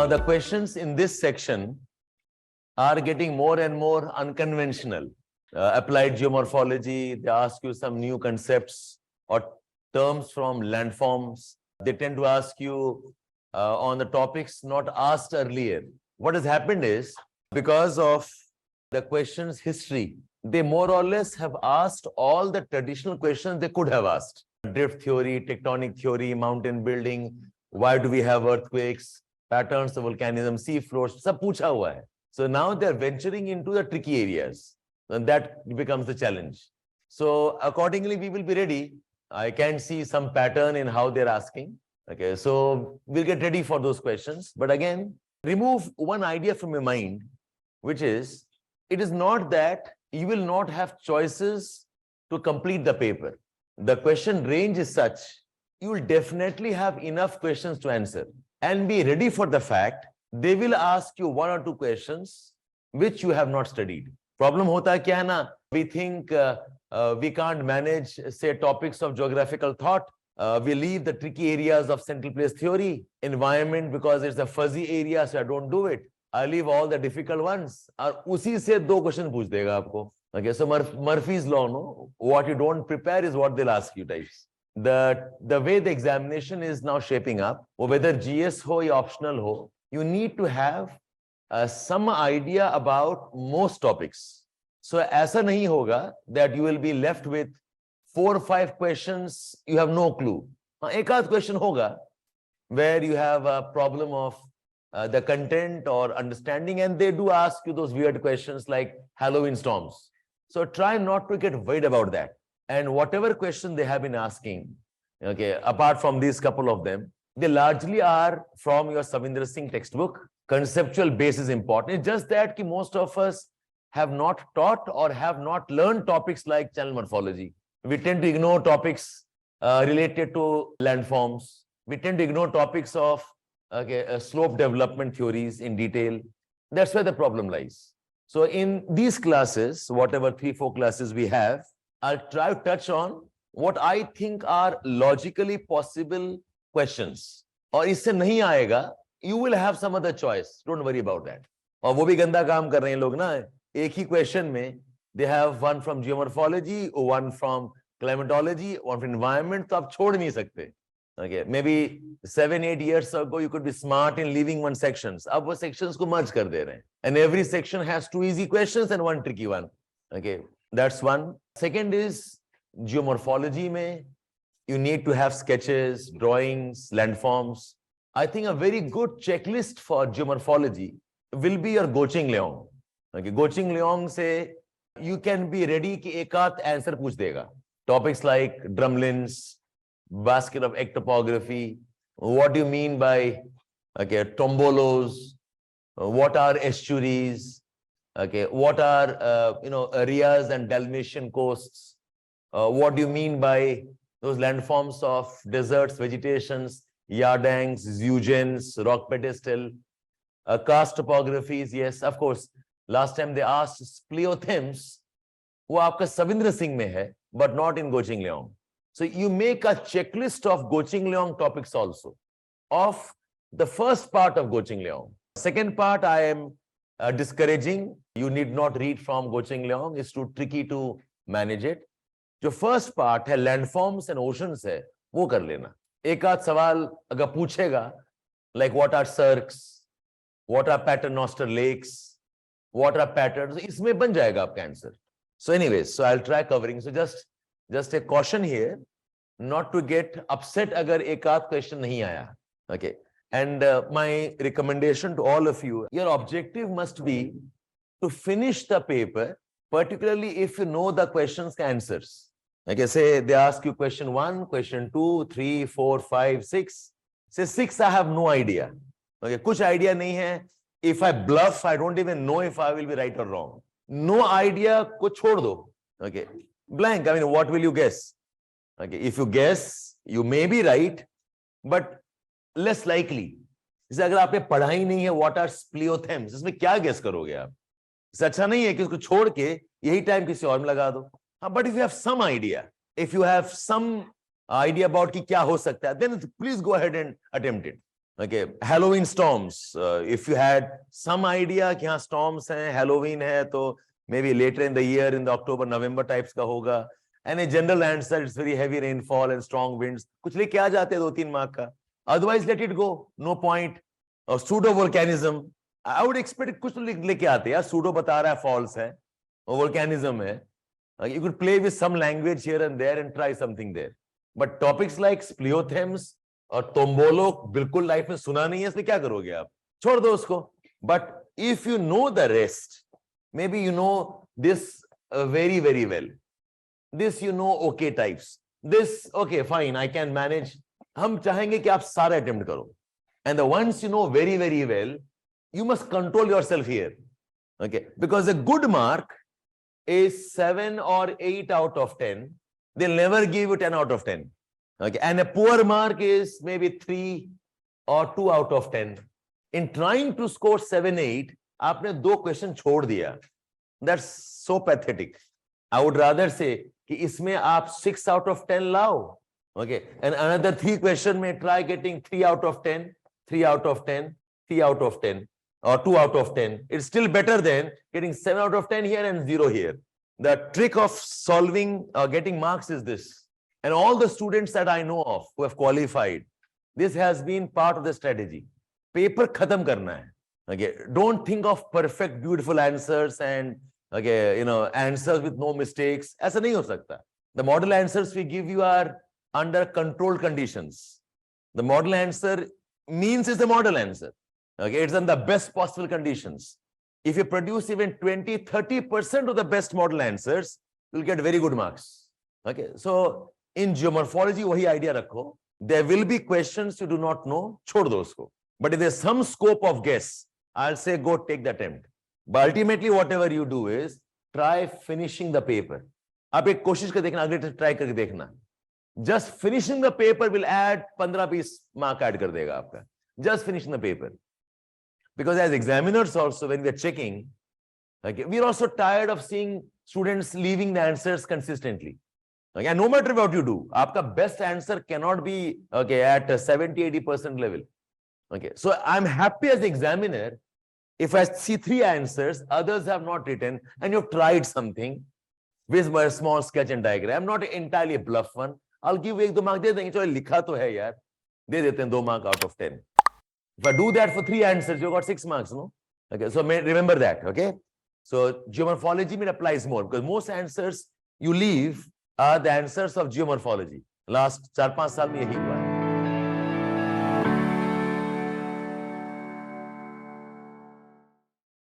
Now the questions in this section are getting more and more unconventional. Applied geomorphology, they ask you some new concepts or terms from landforms. They tend to ask you on the topics not asked earlier. What has happened is, because of the questions history, they more or less have asked all the traditional questions they could have asked. Drift theory, tectonic theory, mountain building, why do we have earthquakes, patterns of volcanism, sea floors, sab pucha hua hai. So now they're venturing into the tricky areas, and that becomes the challenge. So accordingly, we will be ready. I can see some pattern in how they're asking. Okay, so we'll get ready for those questions. But again, remove one idea from your mind, which is, it is not that you will not have choices to complete the paper. The question range is such, you will definitely have enough questions to answer, and be ready for the fact they will ask you one or two questions which you have not studied. Problem hota hai kya hai na? We think we can't manage, say, topics of geographical thought. We leave the tricky areas of central place theory, environment, because it's a fuzzy area, so I don't do it. I leave all the difficult ones. और उसी से दो question पूछ देगा आपको. Okay, so Murphy's law, no? What you don't prepare is what they'll ask you types. The way the examination is now shaping up, whether GS ho or optional ho, you need to have some idea about most topics. So ऐसा नहीं होगा that you will be left with 4 or 5 questions, you have no clue. एक आध question होगा where you have a problem of the content or understanding, and they do ask you those weird questions like Halloween storms. So try not to get worried about that. And whatever question they have been asking, okay, apart from these couple of them, they largely are from your Savindra Singh textbook. Conceptual base is important. It's just that most of us have not taught or have not learned topics like channel morphology. We tend to ignore topics related to landforms. We tend to ignore topics of slope development theories in detail. That's where the problem lies. So in these classes, whatever 3-4 classes we have, I'll try to touch on what I think are logically possible questions. और इससे नहीं आएगा, you will have some other choice. Don't worry about that. और वो भी गंदा काम कर रहे हैं लोग ना, एक ही question में they have one from geomorphology, one from climatology, one from environment, तो आप छोड़ नहीं सकते. Okay, maybe 7-8 years ago you could be smart in leaving one sections. अब वो sections को merge कर दे रहे हैं. And every section has 2 easy questions and 1 tricky one. Okay, that's one. Second is geomorphology में you need to have sketches, drawings, landforms. I think a very good checklist for geomorphology will be your Goching Leong. Okay, Goching Leong से you can be ready कि एक आध answer पूछ देगा. Topics like drumlins, basket of ectopography, what do you mean by tombolos, what are estuaries, what are areas and Dalmatian coasts, what do you mean by those landforms of deserts, vegetations, yardangs, zoogens, rock pedestal, karst topographies. Yes, of course, last time they asked speleothems, वो आपका Savindra Singh में है, but not in Goching Leong. So you make a checklist of Goching Leong topics also, of the first part of Goching Leong. Second part, I am discouraging. You need not read from Goching Leong. It's too tricky to manage it. जो first part है landforms and oceans है, वो कर लेना. एक आध सवाल अगर पूछेगा, like what are cirques, what are paternoster lakes, what are patterns, इसमें बन जाएगा आपका answer. So anyways, so I'll try covering. So just a caution here, not to get upset अगर एक आध question नहीं आया. Okay. And my recommendation to all of you, your objective must be to finish the paper, particularly if you know the question's answers. Okay, say they ask you question 1, question 2, 3, 4, 5, 6. Say 6, I have no idea. Okay, कुछ idea नहीं है. If I bluff, I don't even know if I will be right or wrong. No idea को छोड़ दो. Okay, blank. I mean, what will you guess? Okay, if you guess, you may be right, but less likely. जैसे अगर आपने पढ़ा ही नहीं है what are speleothems, इसमें क्या guess करोगे आप? इससे अच्छा नहीं है कि उसको छोड़ के यही टाइम किसी और में लगा दो. But if you have some idea, if you have some idea about कि क्या हो सकता है, then please go ahead and attempt it. Okay, Halloween storms. If you had some idea कि हाँ storms हैं, Halloween है, तो maybe later in the year, in the October, November types का होगा. And a general answer, it's very heavy rainfall and strong winds. कुछ लेके आ जाते हैं 2-3 mark का. Otherwise, let it go. No point. Pseudo volcanism. I would expect कुछ तो लेके आते हैं यार. Pseudo बता रहा है false है. Volcanism है. You could play with some language here and there and try something there. But topics like spleothems और tombolo बिल्कुल लाइफ में सुना नहीं है, इसलिए क्या करोगे आप? छोड़ दो उसको. But if you know the rest, maybe you know this very, very well. This you know okay types. This okay, fine, I can manage. हम चाहेंगे कि आप सारे attempt करो. And the ones you know very, very well, you must control yourself here. Okay, because a good mark is 7 or 8 out of 10. They'll never give you 10 out of 10. Okay, and a poor mark is maybe 3 or 2 out of 10. In trying to score 7, 8, आपने 2 question छोड़ दिया. That's so pathetic. I would rather say कि इसमें आप 6 out of 10 लाओ. Okay, and another 3 question may try getting 3 out of 10, 3 out of 10, 3 out of 10, or 2 out of 10. It's still better than getting 7 out of 10 here and 0 here. The trick of solving, getting marks is this. And all the students that I know of who have qualified, this has been part of the strategy. Paper khatam karna hai. Okay, don't think of perfect, beautiful answers and okay, you know, answers with no mistakes. ऐसा नहीं हो सकता. The model answers we give you are under controlled conditions. The model answer means is the model answer. Okay, it's in the best possible conditions. If you produce even 20-30% of the best model answers, you'll get very good marks. Okay, so in geomorphology, wahi idea rakho. There will be questions you do not know, chhod do usko. But if there's some scope of guess, I'll say go take the attempt. But ultimately, whatever you do is try finishing the paper. आप एक कोशिश कर देखना, अगले try करके देखना. Just finishing the paper will add 15-20 mark add कर देगा आपका. Just finishing the paper. Because as examiners also, when we are checking, okay, we are also tired of seeing students leaving the answers consistently. Okay, and no matter what you do, आपका best answer cannot be okay at 70-80% level. Okay, so I'm happy as an examiner if I see 3 answers, others have not written, and you've tried something with a small sketch and diagram, not entirely a bluff one. I'll give you 1-2 mark दे देंगे, चलो लिखा तो है यार, दे देते हैं 2 mark out of 10. If I do that for 3 answers, you got 6 marks, no? Okay, so remember that, okay? So geomorphology applies more because most answers you leave are the answers of geomorphology. Last 4-5 साल में यही हुआ है.